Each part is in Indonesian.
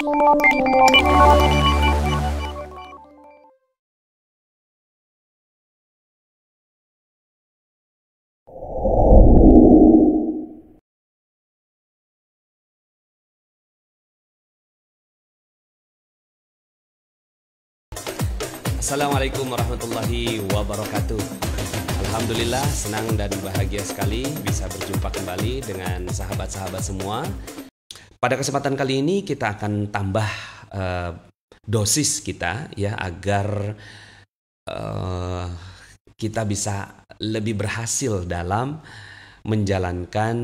Assalamualaikum warahmatullahi wabarakatuh. Alhamdulillah, senang dan bahagia sekali bisa berjumpa kembali dengan sahabat-sahabat semua. Pada kesempatan kali ini kita akan tambah dosis kita ya, agar kita bisa lebih berhasil dalam menjalankan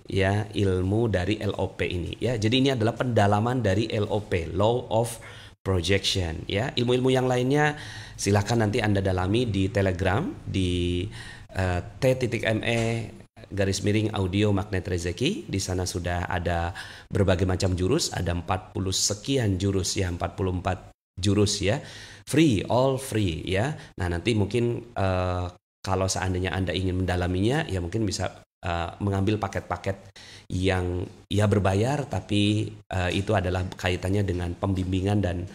ya ilmu dari LOP ini ya. Jadi ini adalah pendalaman dari LOP, Law of Projection ya. Ilmu-ilmu yang lainnya silahkan nanti Anda dalami di Telegram di t.me/audio magnet rezeki. Di sana sudah ada berbagai macam jurus, ada 40 sekian jurus ya, 44 jurus ya. Free, all free ya. Nah, nanti mungkin kalau seandainya Anda ingin mendalaminya ya mungkin bisa mengambil paket-paket yang ya berbayar, tapi itu adalah kaitannya dengan pembimbingan dan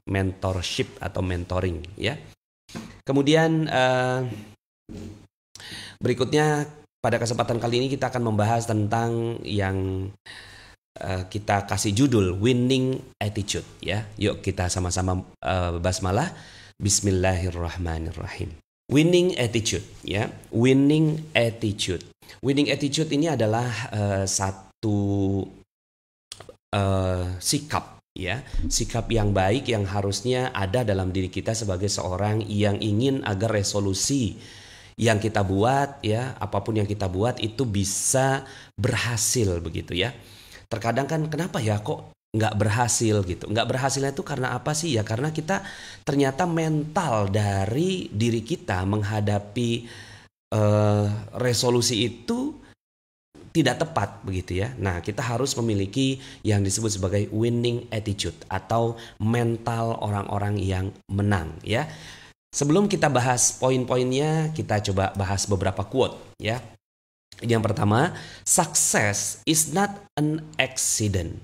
mentorship atau mentoring ya. Kemudian berikutnya pada kesempatan kali ini kita akan membahas tentang yang kita kasih judul Winning Attitude ya. Yuk kita sama-sama basmalah. Bismillahirrahmanirrahim. Winning attitude ya, winning attitude. Winning attitude ini adalah satu sikap ya, sikap yang baik yang harusnya ada dalam diri kita sebagai seorang yang ingin agar resolusi yang kita buat ya, apapun yang kita buat itu bisa berhasil begitu ya. Terkadang kan kenapa ya kok nggak berhasil gitu. Nggak berhasilnya itu karena apa sih ya? Karena kita ternyata mental dari diri kita menghadapi resolusi itu tidak tepat begitu ya. Nah, kita harus memiliki yang disebut sebagai winning attitude atau mental orang-orang yang menang ya. Sebelum kita bahas poin-poinnya, kita coba bahas beberapa quote ya. Yang pertama, success is not an accident.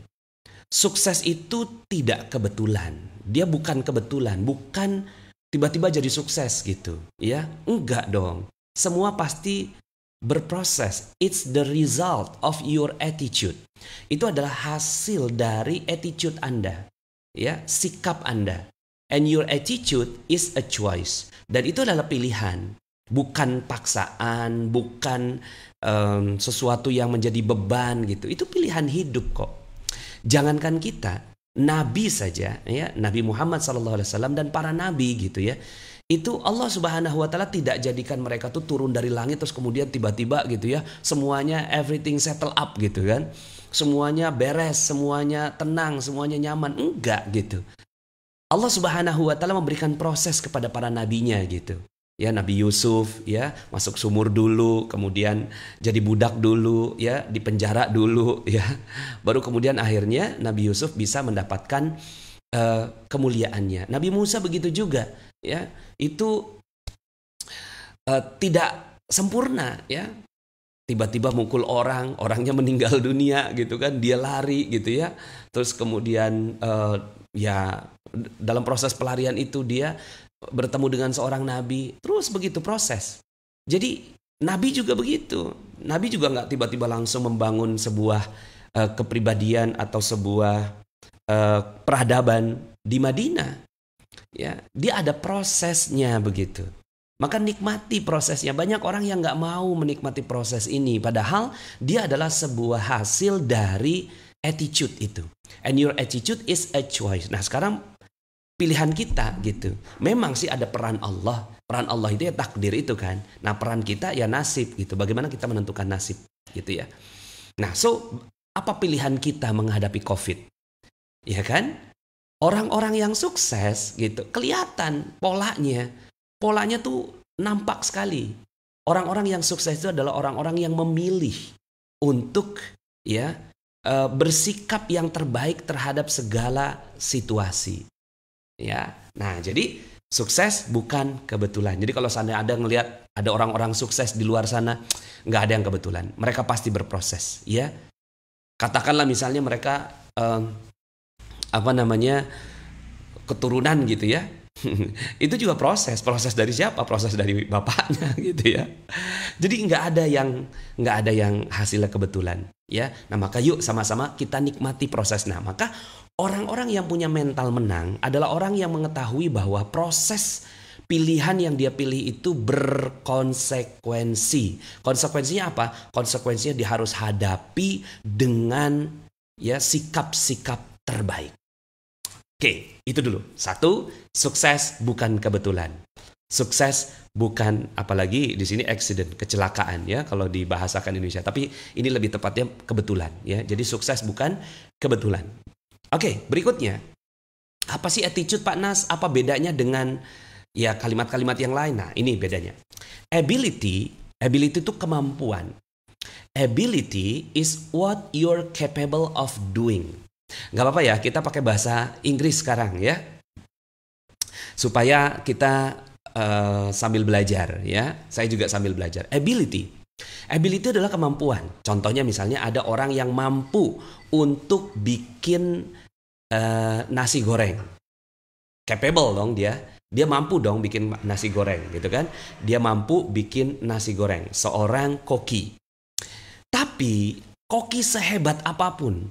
Sukses itu tidak kebetulan. Dia bukan kebetulan, bukan tiba-tiba jadi sukses gitu, ya. Enggak dong. Semua pasti berproses. It's the result of your attitude. Itu adalah hasil dari attitude Anda, ya, sikap Anda. And your attitude is a choice. Dan itu adalah pilihan, bukan paksaan, bukan sesuatu yang menjadi beban gitu. Itu pilihan hidup kok. Jangankan kita, Nabi saja ya, Nabi Muhammad SAW dan para nabi gitu ya. Itu Allah Subhanahu wa taala tidak jadikan mereka tuh turun dari langit terus kemudian tiba-tiba gitu ya, semuanya everything settle up gitu kan. Semuanya beres, semuanya tenang, semuanya nyaman. Enggak gitu. Allah Subhanahu wa taala memberikan proses kepada para nabinya gitu. Ya, Nabi Yusuf ya masuk sumur dulu, kemudian jadi budak dulu ya, di penjara dulu ya. Baru kemudian akhirnya Nabi Yusuf bisa mendapatkan kemuliaannya. Nabi Musa begitu juga ya. Itu tidak sempurna ya. Tiba-tiba mukul orang, orangnya meninggal dunia gitu kan, dia lari gitu ya. Terus kemudian ya dalam proses pelarian itu dia bertemu dengan seorang nabi, terus begitu proses. Jadi nabi juga begitu. Nabi juga nggak tiba-tiba langsung membangun sebuah kepribadian atau sebuah peradaban di Madinah. Ya, dia ada prosesnya begitu. Maka nikmati prosesnya. Banyak orang yang nggak mau menikmati proses ini, padahal dia adalah sebuah hasil dari attitude itu. And your attitude is a choice. Nah, sekarang pilihan kita gitu. Memang sih ada peran Allah. Peran Allah itu ya takdir itu kan. Nah, peran kita ya nasib gitu. Bagaimana kita menentukan nasib gitu ya. Nah, so apa pilihan kita menghadapi COVID? Ya kan? Orang-orang yang sukses gitu, kelihatan polanya. Polanya tuh nampak sekali. Orang-orang yang sukses itu adalah orang-orang yang memilih untuk ya bersikap yang terbaik terhadap segala situasi. Ya, nah jadi sukses bukan kebetulan. Jadi kalau seandainya ada ngelihat ada orang-orang sukses di luar sana, nggak ada yang kebetulan. Mereka pasti berproses, ya. Katakanlah misalnya mereka em, apa namanya keturunan gitu ya. Itu juga proses dari siapa? Proses dari bapaknya gitu ya. Jadi nggak ada yang hasilnya kebetulan ya. Nah maka yuk sama-sama kita nikmati prosesnya. Maka orang-orang yang punya mental menang adalah orang yang mengetahui bahwa proses pilihan yang dia pilih itu berkonsekuensi. Konsekuensinya apa? Konsekuensinya dia harus hadapi dengan ya sikap-sikap terbaik. Oke, itu dulu. Satu, sukses bukan kebetulan. Sukses bukan apalagi di sini accident, kecelakaan ya kalau dibahasakan Indonesia. Tapi ini lebih tepatnya kebetulan ya. Jadi sukses bukan kebetulan. Oke, berikutnya. Apa sih attitude Pak Nas? Apa bedanya dengan ya kalimat-kalimat yang lain? Nah, ini bedanya. Ability itu kemampuan. Ability is what you're capable of doing. Gak apa-apa ya, kita pakai bahasa Inggris sekarang ya. Supaya kita sambil belajar ya. Saya juga sambil belajar. Ability adalah kemampuan. Contohnya misalnya ada orang yang mampu untuk bikin nasi goreng. Capable dong dia. Dia mampu dong bikin nasi goreng gitu kan. Dia mampu bikin nasi goreng. Seorang koki. Tapi koki sehebat apapun,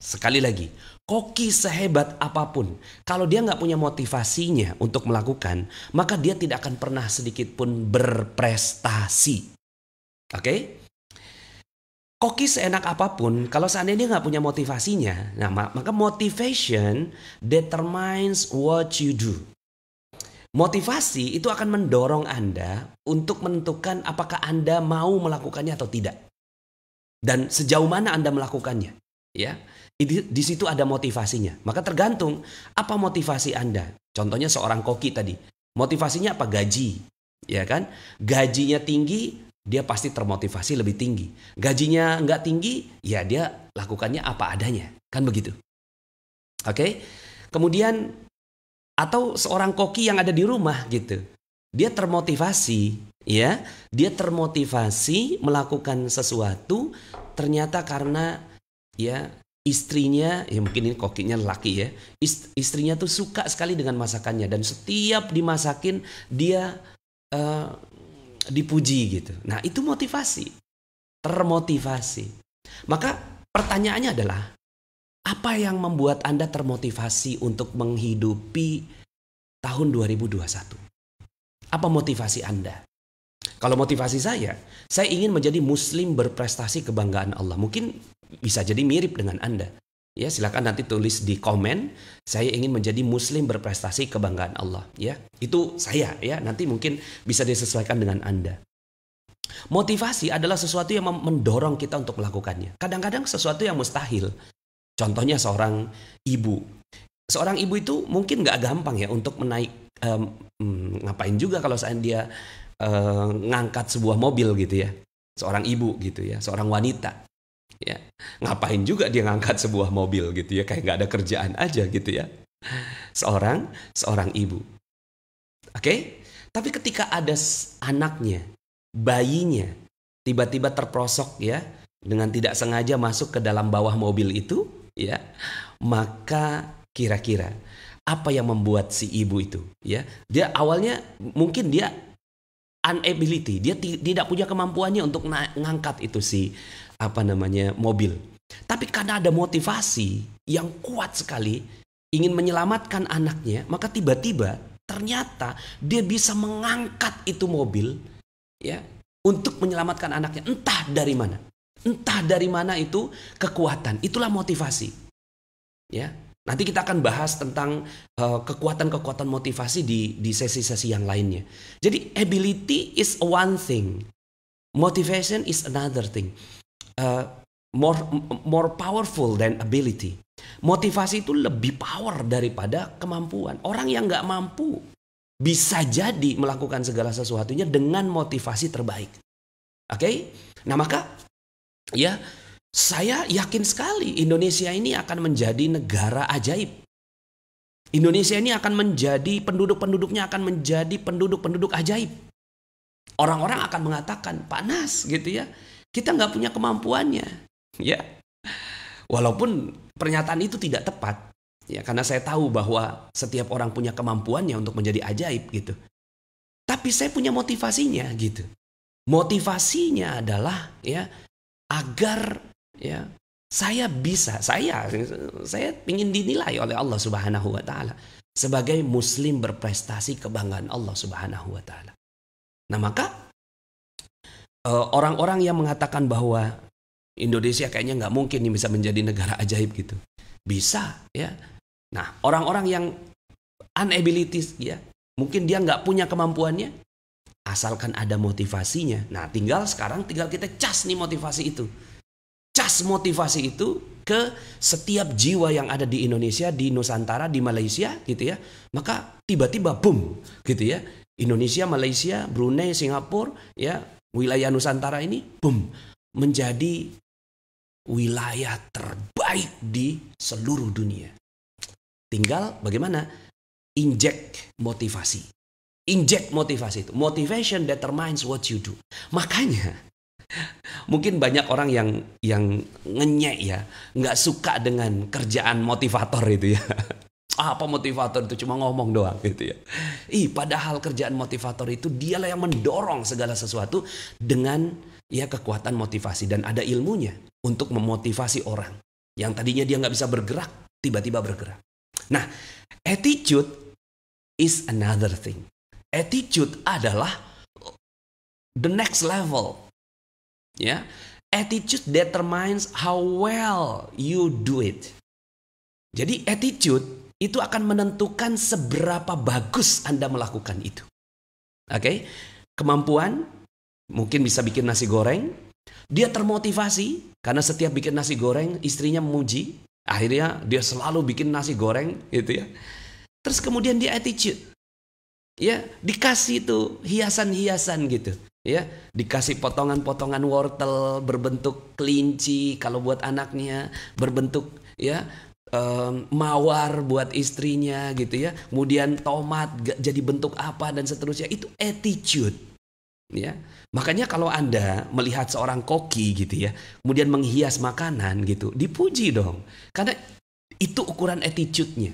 sekali lagi, koki sehebat apapun, kalau dia nggak punya motivasinya untuk melakukan, maka dia tidak akan pernah sedikit pun berprestasi. Oke? Koki seenak apapun, kalau seandainya dia nggak punya motivasinya, nah maka motivation determines what you do. Motivasi itu akan mendorong Anda untuk menentukan apakah Anda mau melakukannya atau tidak. Dan sejauh mana Anda melakukannya, ya. Di situ ada motivasinya. Maka tergantung apa motivasi Anda. Contohnya seorang koki tadi. Motivasinya apa? Gaji, ya kan? Gajinya tinggi, dia pasti termotivasi lebih tinggi. Gajinya nggak tinggi, ya dia lakukannya apa adanya, kan begitu. Oke? Kemudian atau seorang koki yang ada di rumah gitu. Dia termotivasi, ya. Dia termotivasi melakukan sesuatu ternyata karena ya istrinya, ya mungkin ini kokinya laki ya, istrinya tuh suka sekali dengan masakannya dan setiap dimasakin dia dipuji gitu. Nah itu motivasi, termotivasi. Maka pertanyaannya adalah apa yang membuat Anda termotivasi untuk menghidupi tahun 2021? Apa motivasi Anda? Kalau motivasi saya ingin menjadi muslim berprestasi kebanggaan Allah. Mungkin bisa jadi mirip dengan Anda. Ya, silakan nanti tulis di komen, saya ingin menjadi muslim berprestasi kebanggaan Allah, ya. Itu saya ya, nanti mungkin bisa disesuaikan dengan Anda. Motivasi adalah sesuatu yang mendorong kita untuk melakukannya. Kadang-kadang sesuatu yang mustahil. Contohnya seorang ibu. Seorang ibu itu mungkin gak gampang ya untuk ngapain juga kalau dia ngangkat sebuah mobil gitu ya. Seorang ibu gitu ya, seorang wanita. Ya, ngapain juga dia ngangkat sebuah mobil gitu ya, kayak gak ada kerjaan aja gitu ya. Seorang ibu. Oke? Tapi ketika ada anaknya, bayinya tiba-tiba terprosok ya, dengan tidak sengaja masuk ke dalam bawah mobil itu, ya, maka kira-kira apa yang membuat si ibu itu, ya, dia awalnya mungkin dia unability, dia tidak punya kemampuannya untuk ngangkat itu mobil. Tapi karena ada motivasi yang kuat sekali ingin menyelamatkan anaknya, maka tiba-tiba ternyata dia bisa mengangkat itu mobil, ya, untuk menyelamatkan anaknya. Entah dari mana itu kekuatan. Itulah motivasi. Ya. Nanti kita akan bahas tentang kekuatan-kekuatan motivasi di sesi-sesi yang lainnya. Jadi ability is one thing. Motivation is another thing. More powerful than ability. Motivasi itu lebih power daripada kemampuan. Orang yang nggak mampu bisa jadi melakukan segala sesuatunya dengan motivasi terbaik. Oke? Nah maka ya, saya yakin sekali Indonesia ini akan menjadi negara ajaib. Indonesia ini akan menjadi penduduk-penduduknya akan menjadi penduduk-penduduk ajaib. Orang-orang akan mengatakan, Pak Nas gitu ya, kita nggak punya kemampuannya. Ya, Walaupun pernyataan itu tidak tepat, ya, karena saya tahu bahwa setiap orang punya kemampuannya untuk menjadi ajaib gitu. Tapi saya punya motivasinya gitu. Motivasinya adalah ya agar ya saya ingin dinilai oleh Allah Subhanahu wa taala sebagai muslim berprestasi kebanggaan Allah Subhanahu wa taala. Nah, maka orang-orang yang mengatakan bahwa Indonesia kayaknya nggak mungkin nih bisa menjadi negara ajaib gitu. Bisa ya. Nah, orang-orang yang unabilities ya, mungkin dia nggak punya kemampuannya, asalkan ada motivasinya. Nah, tinggal kita cas nih motivasi itu. Cas motivasi itu ke setiap jiwa yang ada di Indonesia, di Nusantara, di Malaysia gitu ya. Maka tiba-tiba boom gitu ya. Indonesia, Malaysia, Brunei, Singapura ya, wilayah Nusantara ini boom menjadi wilayah terbaik di seluruh dunia. Tinggal bagaimana? Inject motivasi. Inject motivasi itu. Motivation determines what you do. Makanya mungkin banyak orang yang ngenyek ya, nggak suka dengan kerjaan motivator itu ya. Apa motivator itu cuma ngomong doang gitu ya. Padahal kerjaan motivator itu dialah yang mendorong segala sesuatu dengan ya kekuatan motivasi, dan ada ilmunya untuk memotivasi orang yang tadinya dia nggak bisa bergerak tiba-tiba bergerak. Nah, attitude is another thing. Attitude adalah the next level. Ya, attitude determines how well you do it. Jadi attitude itu akan menentukan seberapa bagus Anda melakukan itu. Oke? Kemampuan mungkin bisa bikin nasi goreng. Dia termotivasi karena setiap bikin nasi goreng istrinya memuji. Akhirnya dia selalu bikin nasi goreng gitu ya. Terus kemudian dia attitude. Ya, dikasih tuh hiasan-hiasan gitu. Ya, dikasih potongan-potongan wortel berbentuk kelinci kalau buat anaknya, berbentuk ya mawar buat istrinya gitu ya. Kemudian tomat jadi bentuk apa dan seterusnya, itu attitude. Ya. Makanya kalau Anda melihat seorang koki gitu ya, kemudian menghias makanan gitu, dipuji dong. Karena itu ukuran attitude-nya.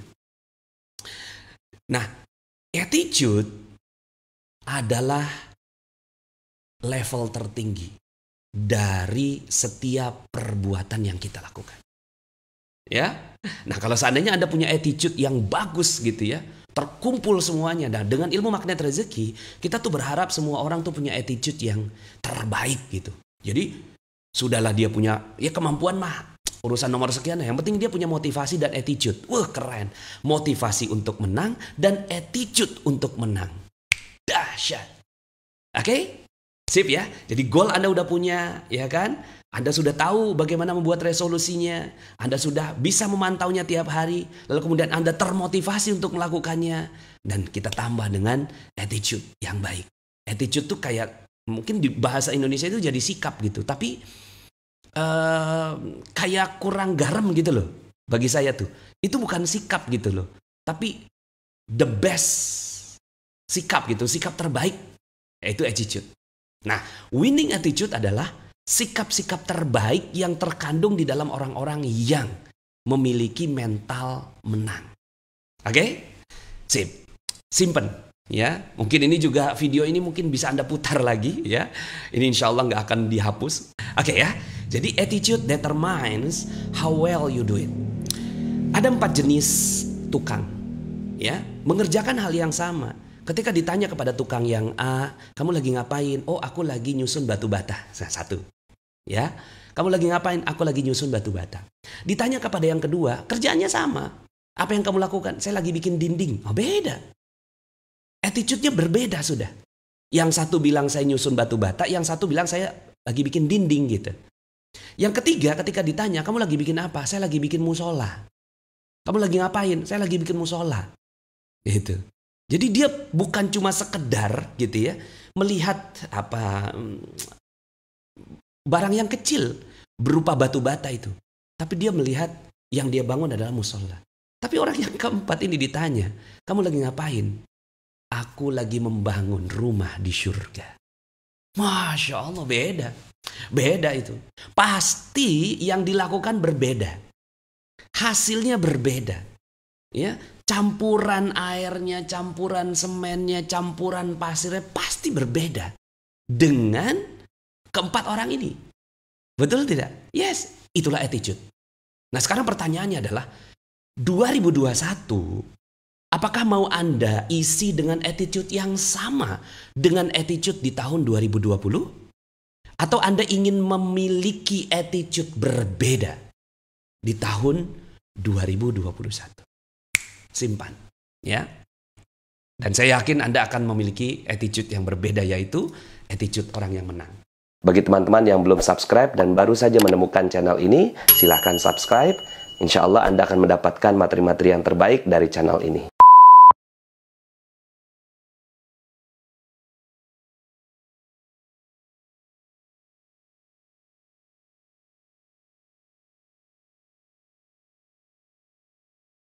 Nah, attitude adalah level tertinggi dari setiap perbuatan yang kita lakukan. Ya. Nah, kalau seandainya Anda punya attitude yang bagus gitu ya, terkumpul semuanya. Nah, dengan ilmu magnet rezeki, kita tuh berharap semua orang tuh punya attitude yang terbaik gitu. Jadi, sudahlah dia punya ya kemampuan mah urusan nomor sekian, yang penting dia punya motivasi dan attitude. Wah, keren. Motivasi untuk menang dan attitude untuk menang. Dahsyat. Oke? Sip ya. Jadi goal Anda udah punya, ya kan? Anda sudah tahu bagaimana membuat resolusinya. Anda sudah bisa memantaunya tiap hari. Lalu kemudian Anda termotivasi untuk melakukannya. Dan kita tambah dengan attitude yang baik. Attitude tuh kayak, mungkin di bahasa Indonesia itu jadi sikap gitu. Tapi kayak kurang garam gitu loh. Bagi saya tuh. Itu bukan sikap gitu loh. Tapi the best sikap gitu. Sikap terbaik. Yaitu attitude. Nah, winning attitude adalah sikap-sikap terbaik yang terkandung di dalam orang-orang yang memiliki mental menang. Oke? Sip. Simpen. Ya, mungkin ini juga video ini mungkin bisa Anda putar lagi ya. Ini insya Allah nggak akan dihapus. Oke ya. Jadi attitude determines how well you do it. Ada 4 jenis tukang. Ya, mengerjakan hal yang sama. Ketika ditanya kepada tukang yang A, kamu lagi ngapain? Oh, aku lagi nyusun batu bata. Satu. Ya, kamu lagi ngapain? Aku lagi nyusun batu bata. Ditanya kepada yang kedua, kerjaannya sama. Apa yang kamu lakukan? Saya lagi bikin dinding. Oh, beda. Attitude-nya berbeda sudah. Yang satu bilang saya nyusun batu bata, yang satu bilang saya lagi bikin dinding gitu. Yang ketiga ketika ditanya, kamu lagi bikin apa? Saya lagi bikin musola. Kamu lagi ngapain? Saya lagi bikin musola. Gitu. Jadi dia bukan cuma sekedar gitu ya, melihat apa barang yang kecil berupa batu bata itu. Tapi dia melihat yang dia bangun adalah musola. Tapi orang yang keempat ini ditanya, kamu lagi ngapain? Aku lagi membangun rumah di surga. Masya Allah, beda. Beda itu. Pasti yang dilakukan berbeda. hasilnya berbeda. Ya, campuran airnya, campuran semennya, campuran pasirnya pasti berbeda dengan keempat orang ini. Betul tidak? Yes, itulah attitude. Nah, sekarang pertanyaannya adalah 2021, apakah mau Anda isi dengan attitude yang sama dengan attitude di tahun 2020? Atau Anda ingin memiliki attitude berbeda di tahun 2021? Simpan, ya. Dan saya yakin Anda akan memiliki attitude yang berbeda, yaitu attitude orang yang menang. Bagi teman-teman yang belum subscribe dan baru saja menemukan channel ini, silahkan subscribe. Insya Allah Anda akan mendapatkan materi-materi yang terbaik dari channel ini.